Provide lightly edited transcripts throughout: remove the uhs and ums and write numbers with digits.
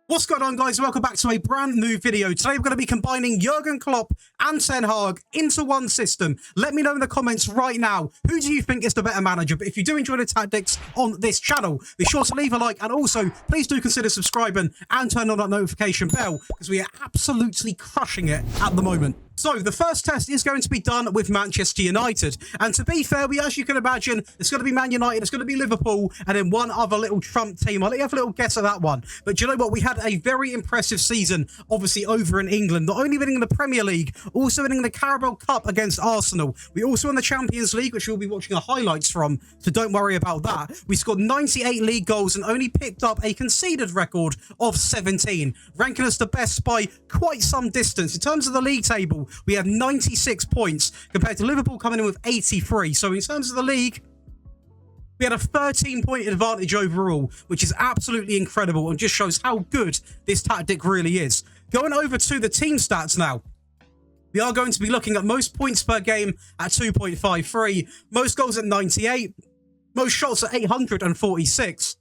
What's going on, guys? Welcome back to a brand new video. Today we're going to be combining Jurgen Klopp and Ten Hag into one system. Let me know in the comments right now, who do you think is the better manager? But if you do enjoy the tactics on this channel, be sure to leave a like, and also please do consider subscribing and turn on that notification bell, because we are absolutely crushing it at the moment. So, the first test is going to be done with Manchester United. And to be fair, as you can imagine, it's going to be Man United, it's going to be Liverpool, and then one other little Trump team. I'll let you have a little guess at that one. But do you know what? We had a very impressive season, obviously, over in England. Not only winning the Premier League, also winning the Carabao Cup against Arsenal. We also won the Champions League, which you'll be watching the highlights from, so don't worry about that. We scored 98 league goals and only picked up a conceded record of 17, ranking us the best by quite some distance. In terms of the league table, we have 96 points compared to Liverpool coming in with 83. So in terms of the league, we had a 13-point advantage overall, which is absolutely incredible and just shows how good this tactic really is. Going over to the team stats now. We are going to be looking at most points per game at 2.53, most goals at 98, most shots at 846.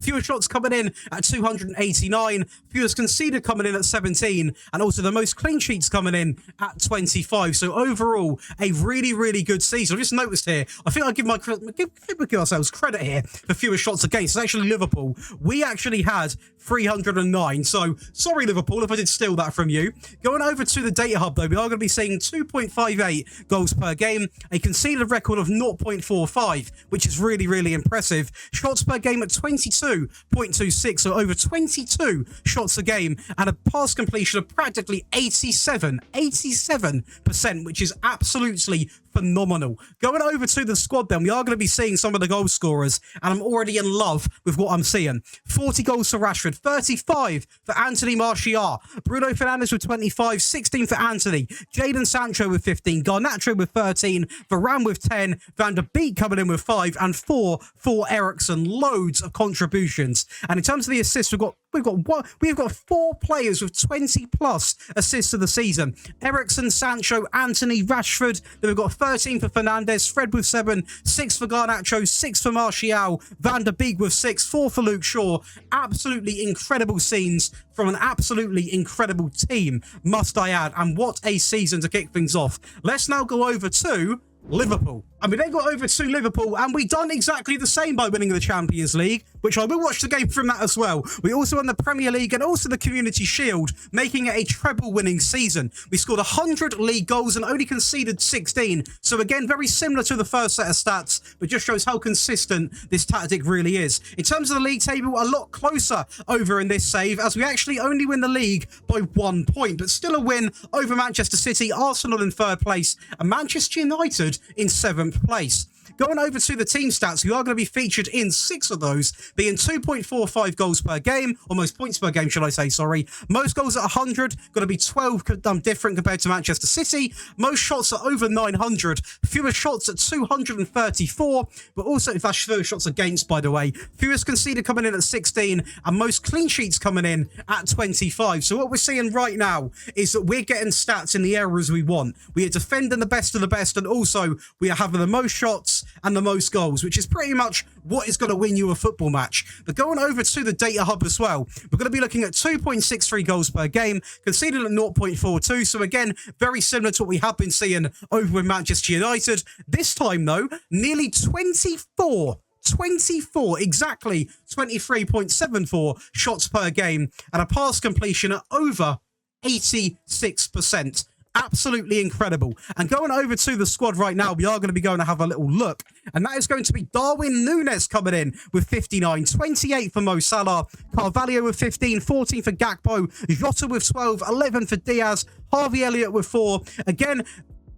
Fewer shots coming in at 289, fewest conceded coming in at 17, and also the most clean sheets coming in at 25. So overall, a really, really good season. I've just noticed here, I think I'll give ourselves credit here for fewer shots against. It's actually Liverpool. We actually had 309. So sorry, Liverpool, if I did steal that from you. Going over to the data hub, though, we are going to be seeing 2.58 goals per game, a conceded record of 0.45, which is really, really impressive. Shots per game at 22.26, so over 22 shots a game, and a pass completion of practically 87%, which is absolutely phenomenal. Going over to the squad then, we are going to be seeing some of the goal scorers, and I'm already in love with what I'm seeing. 40 goals for Rashford, 35 for Anthony Martial, Bruno Fernandes with 25, 16 for Anthony, Jadon Sancho with 15, Garnacho with 13, Varane with 10, Van der Beek coming in with 5, and 4 for Eriksen. Loads of contributions. And in terms of the assists, we've got 4 players with 20 plus assists of the season. Eriksen, Sancho, Anthony, Rashford. Then we've got 13 for Fernandes, Fred with 7, 6 for Garnacho, 6 for Martial, Van der Beek with 6, 4 for Luke Shaw. Absolutely incredible scenes from an absolutely incredible team, must I add. And what a season to kick things off. Let's now go over to Liverpool. And we then got over to Liverpool, and we done exactly the same by winning the Champions League, which I will watch the game from that as well. We also won the Premier League and also the Community Shield, making it a treble-winning season. We scored 100 league goals and only conceded 16. So again, very similar to the first set of stats, but just shows how consistent this tactic really is. In terms of the league table, a lot closer over in this save, as we actually only win the league by 1 point, but still a win over Manchester City, Arsenal in 3rd place, and Manchester United in 7th place. Going over to the team stats, we are going to be featured in 6 of those, being 2.45 goals per game, or most points per game, should I say, sorry. Most goals at 100, going to be 12 different compared to Manchester City. Most shots at over 900, fewer shots at 234, but also, if that's fewer shots against, by the way, fewest conceded coming in at 16, and most clean sheets coming in at 25. So what we're seeing right now is that we're getting stats in the areas we want. We are defending the best of the best, and also we are having the most shots and the most goals, which is pretty much what is going to win you a football match. But going over to the data hub as well, we're going to be looking at 2.63 goals per game, conceded at 0.42. So again, very similar to what we have been seeing over with Manchester United. This time though, nearly 24, exactly 23.74 shots per game, and a pass completion at over 86%. Absolutely incredible. And going over to the squad right now, we are going to be going to have a little look, and that is going to be Darwin Núñez coming in with 59, 28 for Mo Salah, Carvalho with 15, 14 for Gakpo, Jota with 12, 11 for Diaz, Harvey Elliott with 4. Again,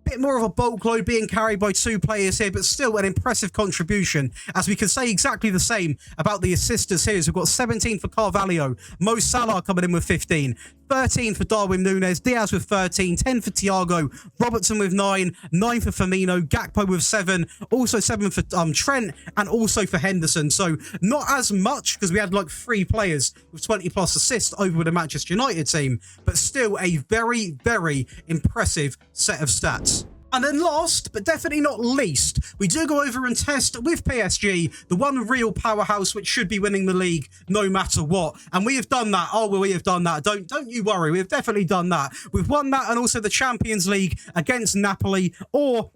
bit more of a bulk load being carried by 2 players here, but still an impressive contribution, as we can say exactly the same about the assisters here. So we've got 17 for Carvalho, Mo Salah coming in with 15, 13 for Darwin Núñez, Diaz with 13, 10 for Thiago, Robertson with 9, 9 for Firmino, Gakpo with 7, also 7 for Trent, and also for Henderson. So not as much, because we had like 3 players with 20 plus assists over with the Manchester United team, but still a very, very impressive set of stats. And then last, but definitely not least, we do go over and test with PSG, the one real powerhouse which should be winning the league no matter what. And we have done that. Oh, well, we have done that. Don't you worry. We've definitely done that. We've won that and also the Champions League against Napoli, or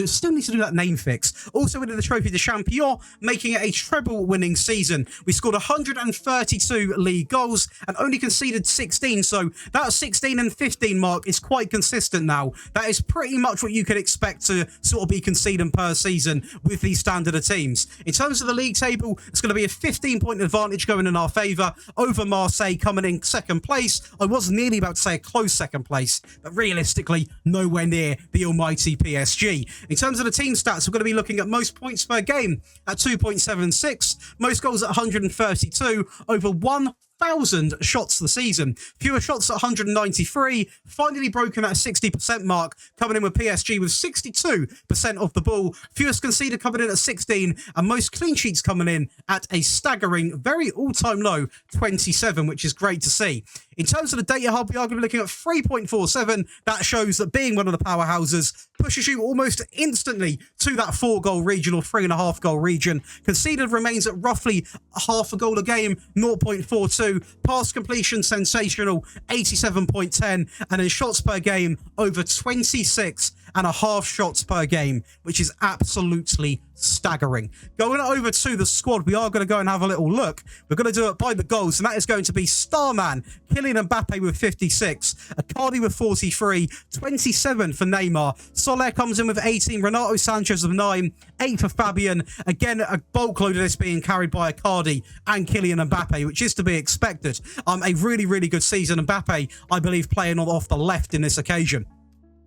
still need to do that name fix. Also winning the Trophy de Champion, making it a treble-winning season. We scored 132 league goals and only conceded 16, so that 16 and 15 mark is quite consistent now. That is pretty much what you can expect to sort of be conceding per season with these standard of teams. In terms of the league table, it's going to be a 15-point advantage going in our favour over Marseille coming in second place. I was nearly about to say a close second place, but realistically, nowhere near the almighty PSG. In terms of the team stats, we're going to be looking at most points per game at 2.76, most goals at 132, over 1,000 shots the season, fewer shots at 193, finally broken at a 60% mark, coming in with PSG with 62% of the ball, fewest conceded coming in at 16, and most clean sheets coming in at a staggering, very all-time low 27, which is great to see. In terms of the data hub, we are going to be looking at 3.47. That shows that being one of the powerhouses pushes you almost instantly to that 4-goal region or 3.5-goal region. Conceded remains at roughly half a goal a game, 0.42. Pass completion, sensational, 87.10. And in shots per game, over 26.5 shots per game, which is absolutely staggering. Going over to the squad, we are going to go and have a little look. We're going to do it by the goals, and that is going to be Starman, Kylian Mbappe with 56, Icardi with 43, 27 for Neymar. Soler comes in with 18, Renato Sanchez with 9, 8 for Fabian. Again, a bulk load of this being carried by Icardi and Kylian Mbappe, which is to be expected. A really, really good season. Mbappe, I believe, playing off the left in this occasion.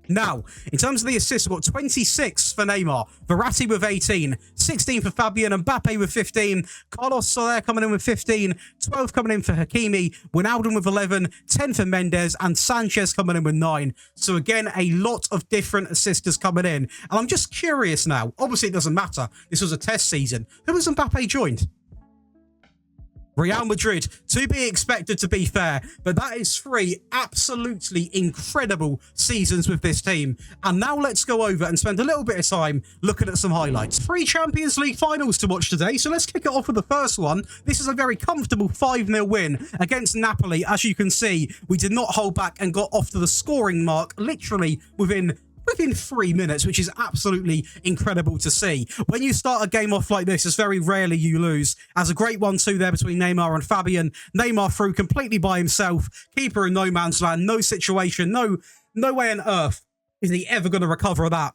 Now, in terms of the assists, we've got 26 for Neymar, Verratti with 18, 16 for Fabian, Mbappe with 15, Carlos Soler coming in with 15, 12 coming in for Hakimi, Wijnaldum with 11, 10 for Mendes, and Sanchez coming in with 9. So again, a lot of different assisters coming in. And I'm just curious now, obviously it doesn't matter, this was a test season. Who has Mbappe joined? Real Madrid, to be expected, to be fair, but that is 3 absolutely incredible seasons with this team. And now let's go over and spend a little bit of time looking at some highlights. 3 Champions League finals to watch today, so let's kick it off with the first one. This is a very comfortable 5-0 win against Napoli. As you can see, we did not hold back and got off to the scoring mark literally within 3 minutes, which is absolutely incredible to see. When you start a game off like this, it's very rarely you lose. As a great 1-2 there between Neymar and Fabian. Neymar through completely by himself. Keeper in no man's land. No situation. No way on earth is he ever going to recover that.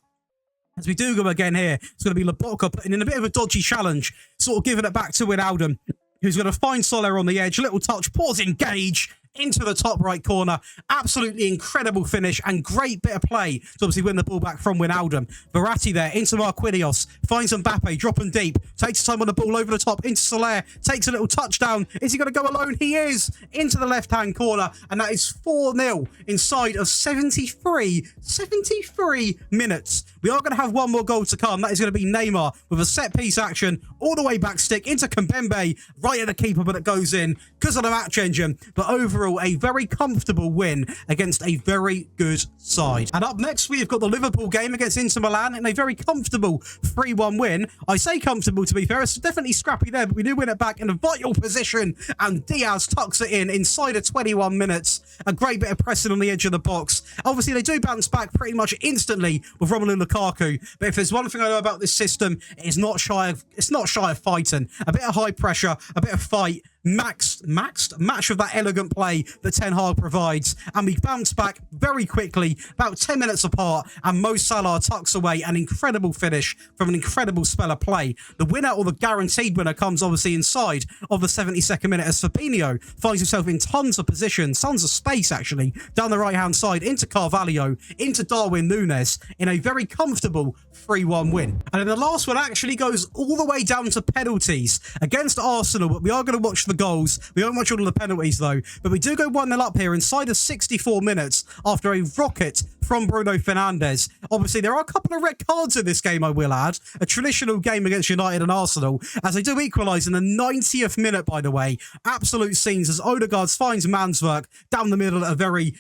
As we do go again here, it's going to be Lobotka putting in a bit of a dodgy challenge, sort of giving it back to Wijnaldum, who's going to find Soler on the edge. Little touch, pause, engage into the top right corner. Absolutely incredible finish and great bit of play to obviously win the ball back from Wijnaldum. Verratti there into Marquinhos, finds Mbappe, dropping deep, takes time on the ball over the top into Soler, takes a little touchdown. Is he going to go alone? He is, into the left-hand corner, and that is 4-0 inside of 73 minutes. We are going to have one more goal to come. That is going to be Neymar with a set-piece action, all the way back stick into Kimpembe, right at the keeper, but it goes in because of the match engine. But overall, a very comfortable win against a very good side. And up next, we've got the Liverpool game against Inter Milan in a very comfortable 3-1 win. I say comfortable, to be fair. It's definitely scrappy there, but we do win it back in a vital position, and Diaz tucks it in inside of 21 minutes. A great bit of pressing on the edge of the box. Obviously, they do bounce back pretty much instantly with Romelu Lukaku, but if there's one thing I know about this system, it's not shy of fighting. A bit of high pressure, a bit of fight, match of that elegant play that Ten Hag provides, and we bounce back very quickly, about 10 minutes apart, and Mo Salah tucks away an incredible finish from an incredible spell of play. The winner, or the guaranteed winner, comes obviously inside of the 72nd minute as Fabinho finds himself in tons of positions, tons of space actually, down the right hand side into Carvalho, into Darwin Núñez in a very comfortable 3-1 win. And then the last one actually goes all the way down to penalties against Arsenal, but we are going to watch the goals. We won't watch all of the penalties though, but we do go 1-0 up here inside of 64 minutes after a rocket from Bruno Fernandes. Obviously, there are a couple of red cards in this game, I will add. A traditional game against United and Arsenal, as they do equalise in the 90th minute, by the way. Absolute scenes as Odegaard finds Manswerk down the middle at a very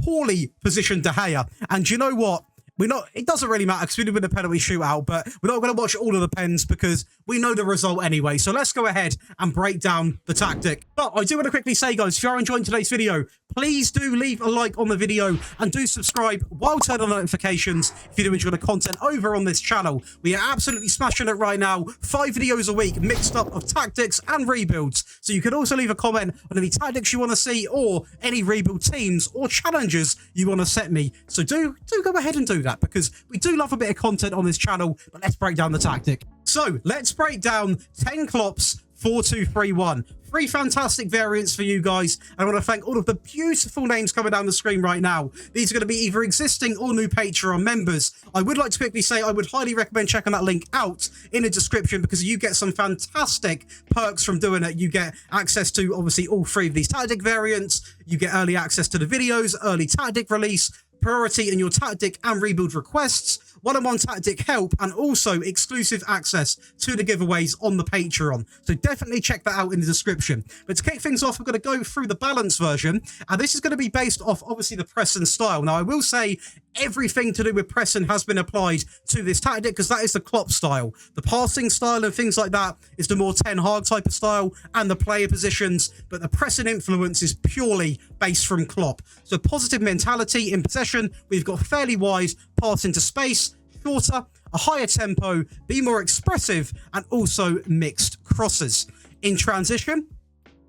poorly positioned De Gea. And you know what? It doesn't really matter because we did win a penalty shootout, but we're not going to watch all of the pens because we know the result anyway. So let's go ahead and break down the tactic. But I do want to quickly say, guys, if you are enjoying today's video, please do leave a like on the video and do subscribe while turning on notifications if you do enjoy the content over on this channel. We are absolutely smashing it right now. 5 videos a week mixed up of tactics and rebuilds. So you can also leave a comment on any tactics you want to see or any rebuild teams or challenges you want to set me. So do go ahead and do that because we do love a bit of content on this channel. But let's break down the tactic. So let's break down 10 Klopp's 4-2-3-1. 3 fantastic variants for you guys. I want to thank all of the beautiful names coming down the screen right now. These are going to be either existing or new Patreon members. I would like to quickly say I would highly recommend checking that link out in the description because you get some fantastic perks from doing it. You get access to obviously all 3 of these tactic variants. You get early access to the videos, early tactic release, priority in your tactic and rebuild requests, one-on-one tactic help, and also exclusive access to the giveaways on the Patreon. So definitely check that out in the description. But to kick things off, we're going to go through the balance version, and this is going to be based off, obviously, the pressing style. Now, I will say everything to do with pressing has been applied to this tactic because that is the Klopp style. The passing style and things like that is the more Ten Hag type of style and the player positions, but the pressing influence is purely based from Klopp. So positive mentality in possession, we've got fairly wide pass into space, shorter, a higher tempo, be more expressive, and also mixed crosses. In transition,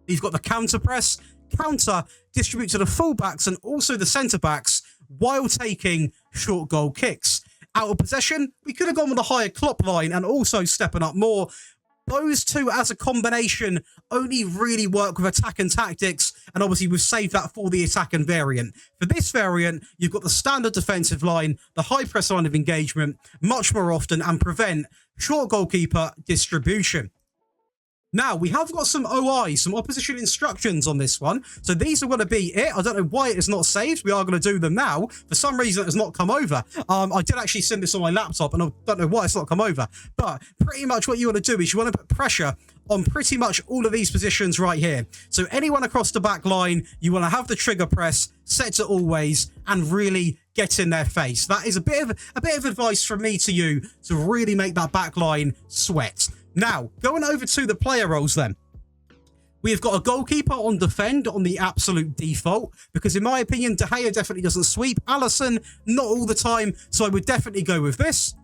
we've got the counter press, counter, distribute to the fullbacks and also the centre-backs while taking short goal kicks. Out of possession, we could have gone with a higher Klopp line and also stepping up more. Those two as a combination only really work with attack and tactics, and obviously we've saved that for the attack and variant. For this variant, you've got the standard defensive line, the high press line of engagement, much more often, and prevent short goalkeeper distribution. Now, we have got some OI, some opposition instructions on this one. So these are going to be it. I don't know why it is not saved. We are going to do them now. For some reason, it has not come over. I did actually send this on my laptop, and I don't know why it's not come over. But pretty much what you want to do is you want to put pressure on pretty much all of these positions right here. So anyone across the back line, you want to have the trigger press set to always and really get in their face. That is a bit of advice from me to you to really make that back line sweat. Now, going over to the player roles then. We've got a goalkeeper on defend on the absolute default, because in my opinion, De Gea definitely doesn't sweep. Alisson, not all the time, so I would definitely go with this.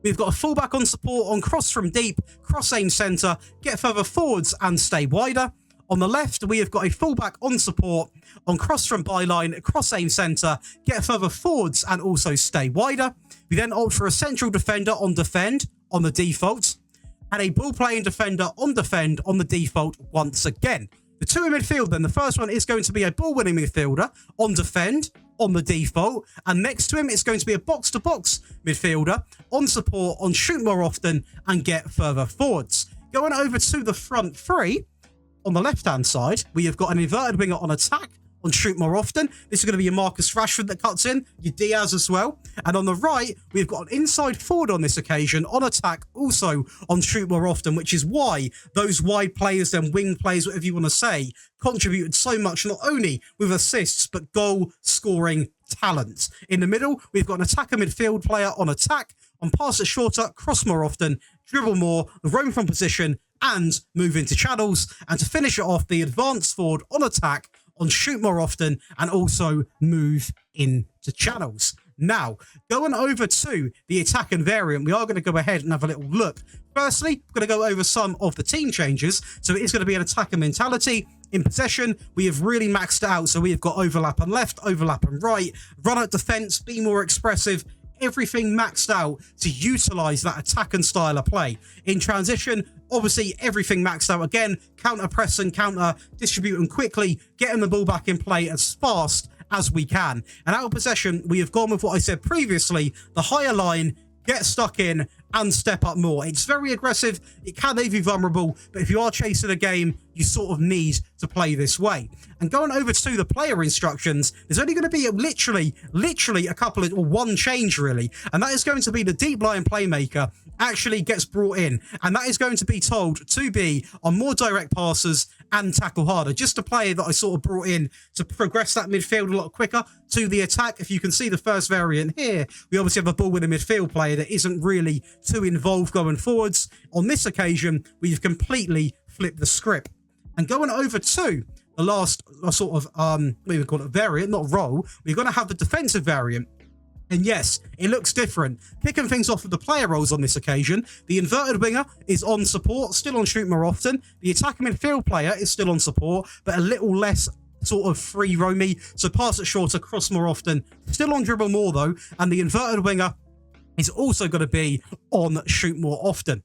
We've got a fullback on support on cross from deep, cross aim centre, get further forwards and stay wider. On the left, we have got a fullback on support on cross from byline, cross aim centre, get further forwards and also stay wider. We then opt for a central defender on defend on the default, and a ball-playing defender on defend on the default once again. The 2 in midfield then, the first one is going to be a ball-winning midfielder on defend on the default, and next to him it's going to be a box-to-box midfielder on support, on shoot more often, and get further forwards. Going over to the front 3, on the left-hand side, we have got an inverted winger on attack, on shoot more often. This is going to be your Marcus Rashford that cuts in, your Diaz as well. And on the right, we've got an inside forward on this occasion, on attack, also on shoot more often, which is why those wide players and wing players, whatever you want to say, contributed so much, not only with assists, but goal-scoring talent. In the middle, we've got an attacker midfield player on attack, on pass it shorter, cross more often, dribble more, roam from position, and move into channels. And to finish it off, the advanced forward on attack, on shoot more often, and also move into channels. Now, going over to the attack and variant, we are going to go ahead and have a little look. Firstly, we're going to go over some of the team changes. So it is going to be an attacker mentality. In possession, we have really maxed it out. So we have got overlap and left, overlap and right, run out defense, be more expressive, everything maxed out to utilize that attack and style of play. In transition, obviously everything maxed out again, counter press and counter, distributing quickly, getting the ball back in play as fast as we can. And out of possession, we have gone with what I said previously, the higher line, get stuck in and step up more. It's very aggressive, it can leave you vulnerable, but if you are chasing a game, you sort of need to play this way. And going over to the player instructions, there's only going to be literally a couple of, or one change really, and that is going to be the deep line playmaker actually gets brought in, and that is going to be told to be on more direct passes and tackle harder. Just a player that I sort of brought in to progress that midfield a lot quicker to the attack. If you can see the first variant here, we obviously have a ball with a midfield player that isn't really too involved going forwards. On this occasion, we've completely flipped the script. And going over to the last sort of, what do we call it, variant, not role, we're going to have the defensive variant. And yes, it looks different. Kicking things off with the player roles on this occasion. The inverted winger is on support, still on shoot more often. The attacking midfield player is still on support, but a little less sort of free roamy. So pass it shorter, cross more often. Still on dribble more though. And the inverted winger is also going to be on shoot more often.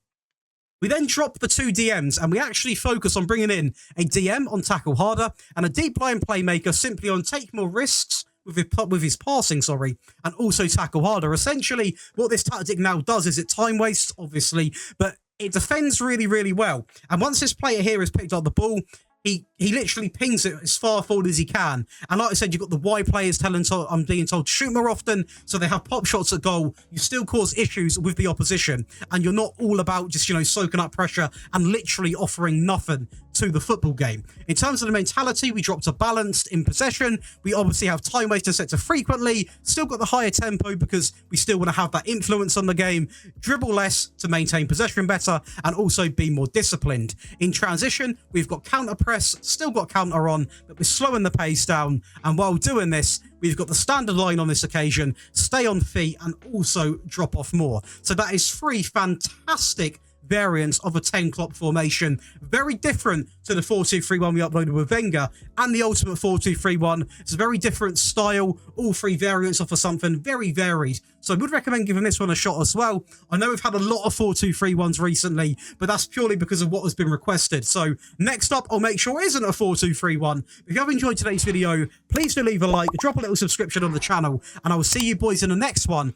We then drop the 2 DMs and we actually focus on bringing in a DM on tackle harder and a deep line playmaker simply on take more risks with his passing, and also tackle harder. Essentially, what this tactic now does is it time wastes, obviously, but it defends really, really well. And once this player here has picked up the ball, he literally pings it as far forward as he can. And like I said, you've got the Y players I'm being told to shoot more often, so they have pop shots at goal. You still cause issues with the opposition, and you're not all about just, soaking up pressure and literally offering nothing to the football game. In terms of the mentality, we dropped to balanced in possession. We obviously have time wasting set to frequently. Still got the higher tempo because we still want to have that influence on the game. Dribble less to maintain possession better and also be more disciplined. In transition, we've got counter press, still got counter on, but we're slowing the pace down. And while doing this, we've got the standard line on this occasion, stay on feet and also drop off more. So that is 3 fantastic variants of a 10 Klopp formation. Very different to the 4-2-3-1 we uploaded with Wenger and the ultimate 4-2-3-1. It's a very different style. All 3 variants offer something very varied. So I would recommend giving this one a shot as well. I know we've had a lot of 4-2-3-1s recently, but that's purely because of what has been requested. So next up, I'll make sure it isn't a 4-2-3-1. If you have enjoyed today's video, please do leave a like, drop a little subscription on the channel, and I will see you boys in the next one,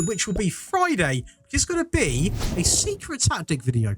which will be Friday, which is going to be a secret tactic video.